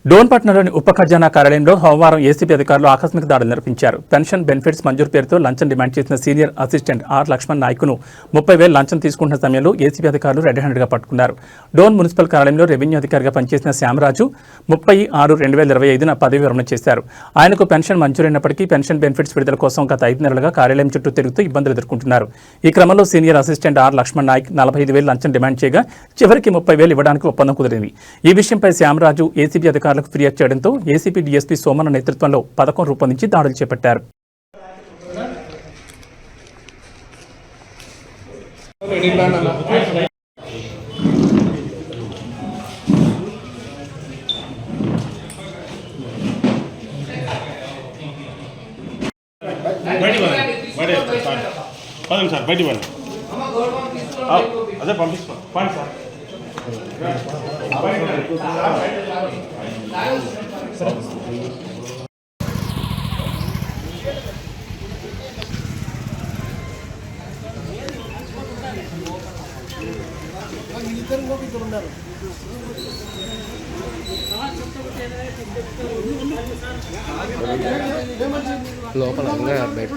డోన్పట్నలోని ఉప ఖజానా కార్యాలయంలో సోమవారం ఏసీబీ అధికారులు ఆకస్మిక దాడులు నిర్వహించారు. పెన్షన్ బెనిఫిట్స్ మంజూరు పేరుతో లంచం డిమాండ్ చేసిన సీనియర్ అసిస్టెంట్ ఆర్ లక్ష్మణ్ నాయక్ను 30,000 లంచం తీసుకుంటున్న సమయంలో ఏసీబీ అధికారులు రెడ్ హ్యాండెడ్గా పట్టుకున్నారు. డోన్ మున్సిపల్ కార్యాలయంలో రెవెన్యూ అధికారిగా పనిచేసిన శ్యామరాజు 30/6/2025న పదవి విరమణ చేశారు. ఆయనకు పెన్షన్ మంజూరైనప్పటికీ పెన్షన్ బెనిఫిట్స్ విడుదల కోసం గత 5 నెలలుగా కార్యాలయం చుట్టూ తిరుగుతూ ఇబ్బందులు ఎదుర్కొంటున్నారు. ఈ క్రమంలో senior assistant R Lakshman Naik 45,000 లంచం డిమాండ్ చేయగా చివరికి 30,000 ఇవ్వడానికి ఒప్పందం కుదిరింది. ఈ విషయంపై శ్యామరాజు ఏసీబీ అధికారులకు ఫిర్యాదు చేయడంతో ఏసీపీ డీఎస్పీ సోమన్న నేతృత్వంలో పథకం రూపొందించి దాడులు చేపట్టారు. అదే పంపిస్తాను సార్. లోపల బయట